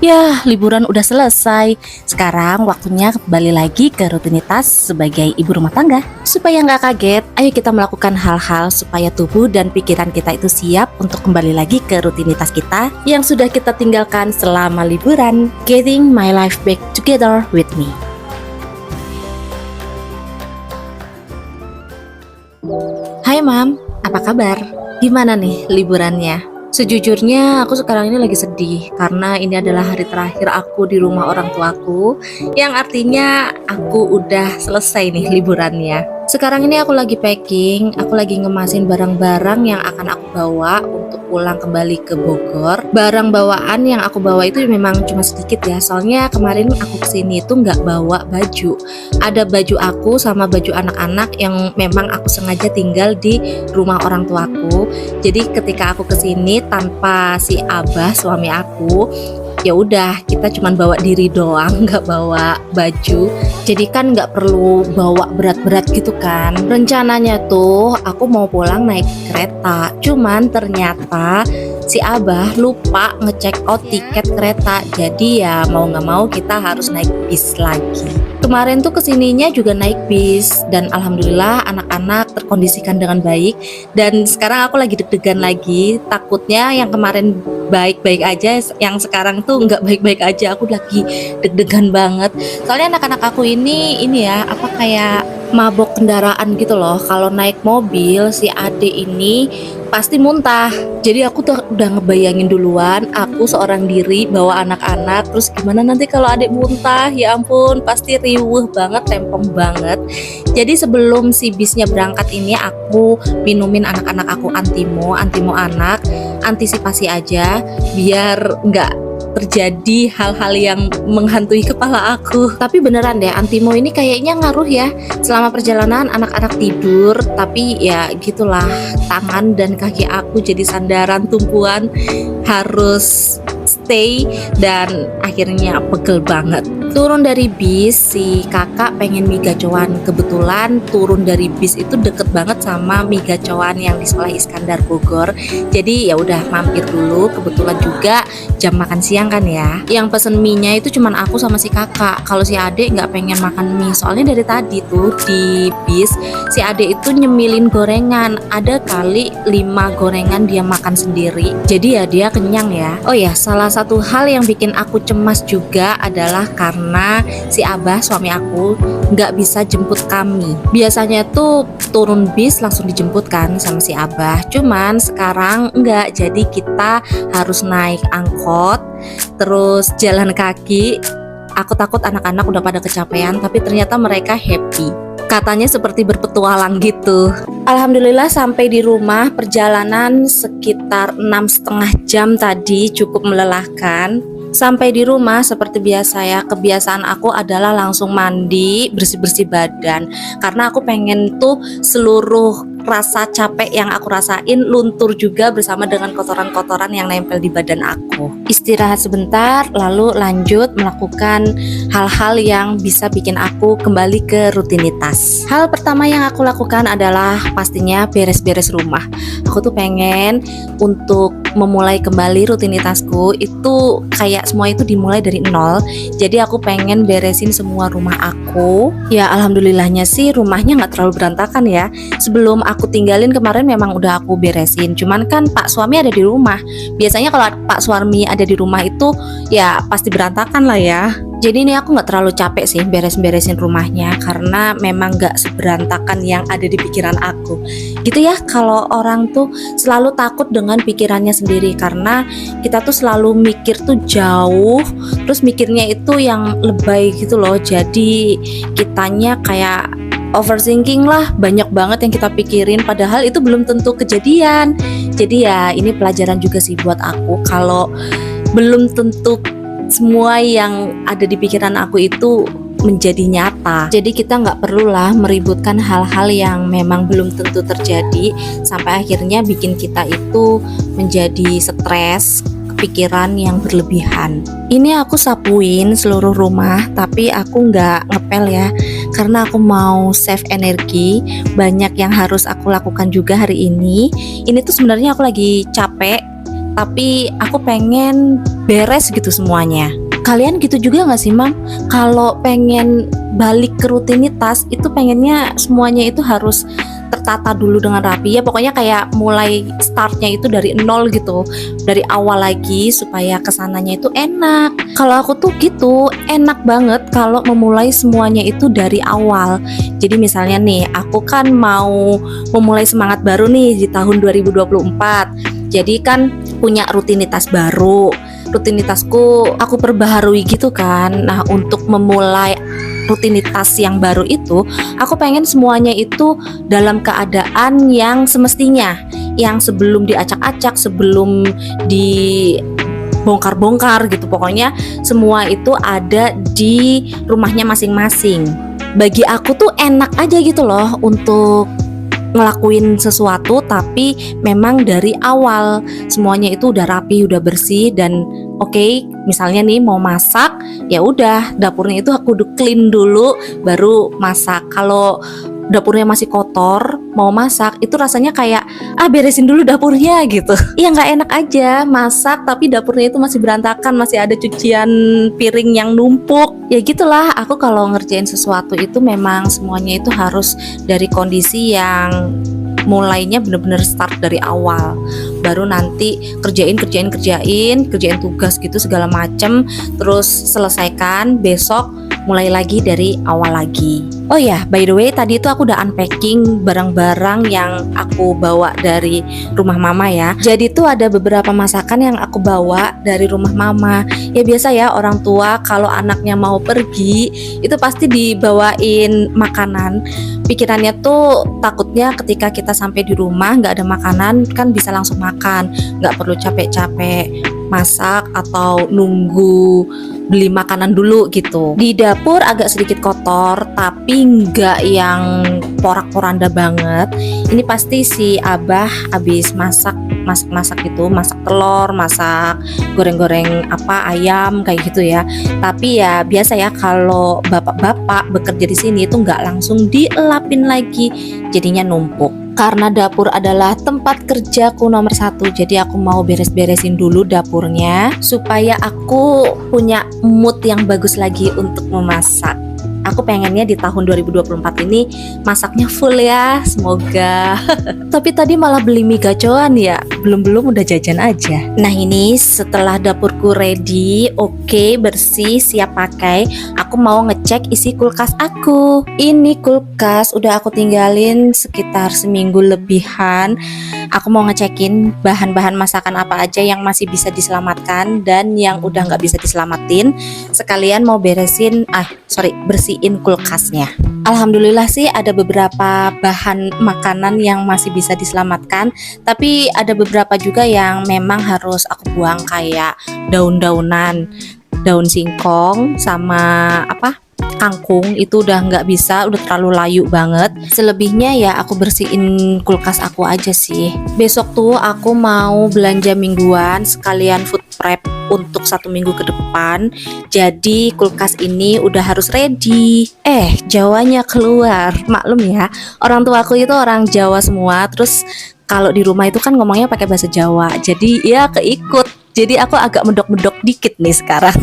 Ya, liburan udah selesai. Sekarang waktunya kembali lagi ke rutinitas sebagai ibu rumah tangga. Supaya nggak kaget, ayo kita melakukan hal-hal supaya tubuh dan pikiran kita itu siap untuk kembali lagi ke rutinitas kita yang sudah kita tinggalkan selama liburan. Getting my life back together with me. Hai Mam, apa kabar? Gimana nih liburannya? Sejujurnya aku sekarang ini lagi sedih karena ini adalah hari terakhir aku di rumah orang tuaku, yang artinya aku udah selesai nih liburannya. Sekarang ini aku lagi packing, aku lagi ngemasin barang-barang yang akan aku bawa untuk pulang kembali ke Bogor. Barang bawaan yang aku bawa itu memang cuma sedikit ya, soalnya kemarin aku kesini itu nggak bawa baju. Ada baju aku sama baju anak-anak yang memang aku sengaja tinggal di rumah orang tuaku. Jadi ketika aku kesini tanpa si Abah suami aku, ya udah kita cuman bawa diri doang, nggak bawa baju. Jadi kan nggak perlu bawa berat-berat gitu kan. Rencananya tuh aku mau pulang naik kereta, cuman ternyata si Abah lupa ngecek out tiket kereta. Jadi ya mau nggak mau kita harus naik bis lagi. Kemarin tuh kesininya juga naik bis dan alhamdulillah anak-anak terkondisikan dengan baik. Dan sekarang aku lagi deg-degan lagi, takutnya yang kemarin baik-baik aja, yang sekarang tuh nggak baik-baik aja. Aku lagi deg-degan banget. Soalnya anak-anak aku ini ya apa kayak mabok kendaraan gitu loh. Kalau naik mobil si Ade ini pasti muntah. Jadi aku tuh udah ngebayangin duluan aku seorang diri bawa anak-anak, terus gimana nanti kalau adik muntah, ya ampun pasti riuh banget, tempong banget. Jadi sebelum si bisnya berangkat ini aku minumin anak-anak aku antimo anak, antisipasi aja biar nggak terjadi hal-hal yang menghantui kepala aku. Tapi beneran deh, antimo ini kayaknya ngaruh ya. Selama perjalanan anak-anak tidur, tapi ya gitulah, tangan dan kaki aku jadi sandaran tumpuan, harus stay dan akhirnya pegel banget. Turun dari bis, si kakak pengen mie gacoan. Kebetulan turun dari bis itu deket banget sama mie gacoan yang di sekolah Iskandar Bogor. Jadi ya udah mampir dulu. Kebetulan juga jam makan siang kan ya. Yang pesen mie-nya itu cuman aku sama si kakak. Kalau si adek nggak pengen makan mie, soalnya dari tadi tuh di bis si adek itu nyemilin gorengan. Ada kali 5 gorengan dia makan sendiri. Jadi ya dia kenyang ya. Oh ya, salah satu hal yang bikin aku cemas juga adalah karena si Abah suami aku nggak bisa jemput kami. Biasanya tuh turun bis langsung dijemput kan sama si Abah. Cuman sekarang enggak, jadi kita harus naik angkot, terus jalan kaki. Aku takut anak-anak udah pada kecapean, tapi ternyata mereka happy. Katanya seperti berpetualang gitu. Alhamdulillah sampai di rumah. Perjalanan sekitar 6,5 jam tadi, cukup melelahkan. Sampai di rumah seperti biasa ya, kebiasaan aku adalah langsung mandi, bersih-bersih badan. Karena aku pengen tuh seluruh rasa capek yang aku rasain luntur juga bersama dengan kotoran-kotoran yang nempel di badan aku. Istirahat sebentar, lalu lanjut melakukan hal-hal yang bisa bikin aku kembali ke rutinitas. Hal pertama yang aku lakukan adalah pastinya beres-beres rumah. Aku tuh pengen untuk memulai kembali rutinitasku itu kayak semua itu dimulai dari nol. Jadi aku pengen beresin semua rumah aku. Ya alhamdulillahnya sih rumahnya nggak terlalu berantakan ya. Sebelum aku tinggalin kemarin memang udah aku beresin. Cuman kan Pak suami ada di rumah. Biasanya kalau Pak suami ada di rumah itu ya pasti berantakan lah ya. Jadi ini aku nggak terlalu capek sih beres-beresin rumahnya karena memang nggak seberantakan yang ada di pikiran aku. Gitu ya, kalau orang tuh selalu takut dengan pikirannya sendiri karena kita tuh selalu mikir tuh jauh, terus mikirnya itu yang lebay gitu loh. Jadi kitanya kayak overthinking lah, banyak banget yang kita pikirin padahal itu belum tentu kejadian. Jadi ya ini pelajaran juga sih buat aku, kalau belum tentu semua yang ada di pikiran aku itu menjadi nyata. Jadi kita nggak perlulah meributkan hal-hal yang memang belum tentu terjadi sampai akhirnya bikin kita itu menjadi stres, kepikiran yang berlebihan. Ini aku sapuin seluruh rumah, tapi aku nggak ngepel ya, karena aku mau save energi. Banyak yang harus aku lakukan juga hari ini. Ini tuh sebenarnya aku lagi capek tapi aku pengen beres gitu semuanya. Kalian gitu juga gak sih, Mam? Kalau pengen balik ke rutinitas itu pengennya semuanya itu harus tertata dulu dengan rapi ya, pokoknya kayak mulai startnya itu dari nol gitu, dari awal lagi supaya kesananya itu enak. Kalau aku tuh gitu, enak banget kalau memulai semuanya itu dari awal. Jadi misalnya nih, aku kan mau memulai semangat baru nih di tahun 2024. Jadi kan punya rutinitas baru, rutinitasku aku perbaharui gitu kan. Nah, untuk memulai rutinitas yang baru itu, aku pengen semuanya itu dalam keadaan yang semestinya, yang sebelum diacak-acak, sebelum dibongkar-bongkar gitu. Pokoknya semua itu ada di rumahnya masing-masing. Bagi aku tuh enak aja gitu loh untuk ngelakuin sesuatu, tapi memang dari awal semuanya itu udah rapi, udah bersih dan oke. Misalnya nih mau masak, ya udah dapurnya itu aku udah clean dulu baru masak. Kalau dapurnya masih kotor mau masak itu rasanya kayak beresin dulu dapurnya gitu. Iya, nggak enak aja masak tapi dapurnya itu masih berantakan, masih ada cucian piring yang numpuk. Ya gitulah, aku kalau ngerjain sesuatu itu memang semuanya itu harus dari kondisi yang mulainya bener-bener start dari awal, baru nanti kerjain tugas gitu segala macem, terus selesaikan, besok mulai lagi dari awal lagi. Oh ya, by the way, tadi itu aku udah unpacking barang-barang yang aku bawa dari rumah mama ya. Jadi tuh ada beberapa masakan yang aku bawa dari rumah mama. Ya biasa ya, orang tua kalau anaknya mau pergi itu pasti dibawain makanan. Pikirannya tuh takutnya ketika kita sampai di rumah nggak ada makanan kan bisa langsung makan, nggak perlu capek-capek masak atau nunggu beli makanan dulu gitu. Di dapur agak sedikit kotor tapi nggak yang porak-poranda banget. Ini pasti si Abah habis masak gitu, masak telur, masak goreng-goreng ayam kayak gitu ya. Tapi ya biasa ya, kalau bapak-bapak bekerja di sini itu nggak langsung dielapin lagi, jadinya numpuk. Karena dapur adalah tempat kerjaku nomor 1, jadi aku mau beres-beresin dulu dapurnya supaya aku punya mood yang bagus lagi untuk memasak. Aku pengennya di tahun 2024 ini masaknya full ya, semoga. Tapi tadi malah beli mie gacoan ya, belum udah jajan aja. Nah ini setelah dapurku ready, oke, bersih, siap pakai, aku mau ngecek isi kulkas aku. Ini kulkas udah aku tinggalin sekitar seminggu lebihan. Aku mau ngecekin bahan-bahan masakan apa aja yang masih bisa diselamatkan dan yang udah nggak bisa diselamatin. Sekalian mau bersihin kulkasnya. Alhamdulillah sih ada beberapa bahan makanan yang masih bisa diselamatkan, tapi ada beberapa juga yang memang harus aku buang, kayak daun-daunan, daun singkong sama kangkung itu udah nggak bisa, udah terlalu layu banget. Selebihnya ya aku bersihin kulkas aku aja sih. Besok tuh aku mau belanja mingguan sekalian food prep untuk 1 minggu ke depan. Jadi kulkas ini udah harus ready. Jawanya keluar, maklum ya, orang tua aku itu orang Jawa semua. Terus kalau di rumah itu kan ngomongnya pakai bahasa Jawa, jadi ya keikut. Jadi aku agak medok-medok dikit nih sekarang.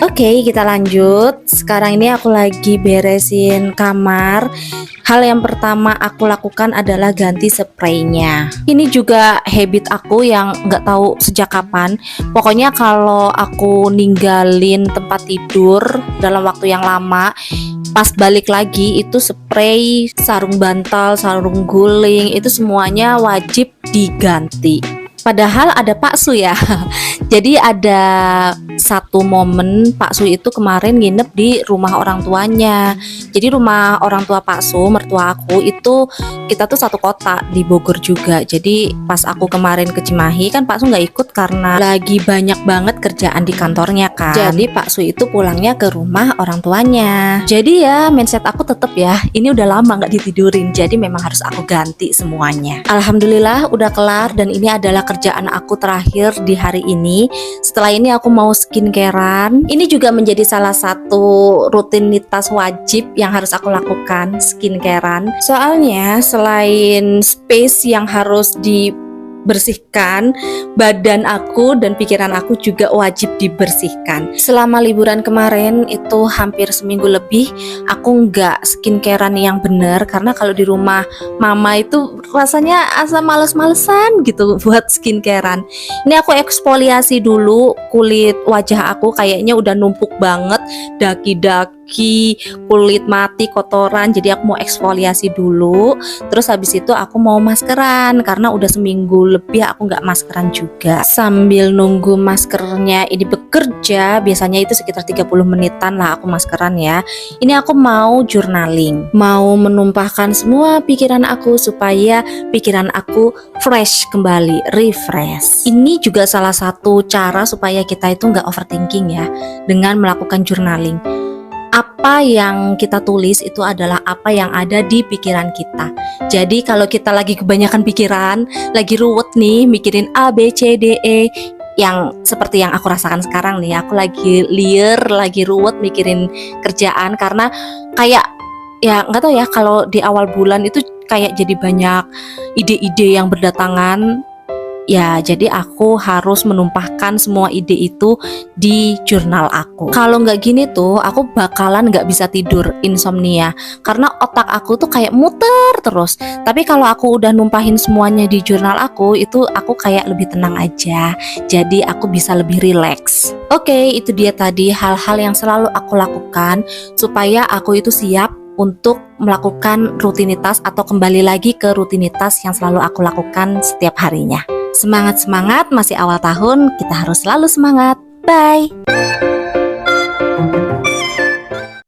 Oke, kita lanjut. Sekarang ini aku lagi beresin kamar. Hal yang pertama aku lakukan adalah ganti spraynya. Ini juga habit aku yang nggak tahu sejak kapan. Pokoknya kalau aku ninggalin tempat tidur dalam waktu yang lama, pas balik lagi itu spray, sarung bantal, sarung guling, itu semuanya wajib diganti. Padahal ada Pak Su ya. Jadi ada satu momen Pak Su itu kemarin nginep di rumah orang tuanya. Jadi rumah orang tua Pak Su, mertua aku itu kita tuh satu kota di Bogor juga. Jadi pas aku kemarin ke Cimahi kan Pak Su nggak ikut karena lagi banyak banget kerjaan di kantornya kan. Jadi Pak Su itu pulangnya ke rumah orang tuanya. Jadi ya mindset aku tetap ya, ini udah lama nggak ditidurin. Jadi memang harus aku ganti semuanya. Alhamdulillah udah kelar dan ini adalah kerjaan aku terakhir di hari ini. Setelah ini aku mau skincarean. Ini juga menjadi salah satu rutinitas wajib yang harus aku lakukan, skincarean. Soalnya selain space yang harus bersihkan, badan aku dan pikiran aku juga wajib dibersihkan. Selama liburan kemarin itu hampir seminggu lebih aku nggak skincarean yang bener, karena kalau di rumah mama itu rasanya asa males-malesan gitu buat skincarean. Ini aku eksfoliasi dulu kulit wajah aku, kayaknya udah numpuk banget daki-daki, kulit mati, kotoran, jadi aku mau eksfoliasi dulu. Terus habis itu aku mau maskeran karena udah seminggu lebih aku nggak maskeran juga. Sambil nunggu maskernya ini bekerja, biasanya itu sekitar 30 menitan lah aku maskeran ya. Ini aku mau journaling, mau menumpahkan semua pikiran aku supaya pikiran aku fresh kembali, refresh. Ini juga salah satu cara supaya kita itu nggak overthinking ya, dengan melakukan journaling. Apa yang kita tulis itu adalah apa yang ada di pikiran kita. Jadi kalau kita lagi kebanyakan pikiran, lagi ruwet nih mikirin A, B, C, D, E, yang seperti yang aku rasakan sekarang nih, aku lagi liar, lagi ruwet mikirin kerjaan karena kayak ya nggak tahu ya, kalau di awal bulan itu kayak jadi banyak ide-ide yang berdatangan. Ya, jadi aku harus menumpahkan semua ide itu di jurnal aku. Kalau nggak gini tuh, aku bakalan nggak bisa tidur, insomnia. Karena otak aku tuh kayak muter terus. Tapi kalau aku udah numpahin semuanya di jurnal aku, itu aku kayak lebih tenang aja. Jadi aku bisa lebih rileks. Oke, itu dia tadi hal-hal yang selalu aku lakukan supaya aku itu siap untuk melakukan rutinitas atau kembali lagi ke rutinitas yang selalu aku lakukan setiap harinya. Semangat-semangat, masih awal tahun, kita harus selalu semangat. Bye!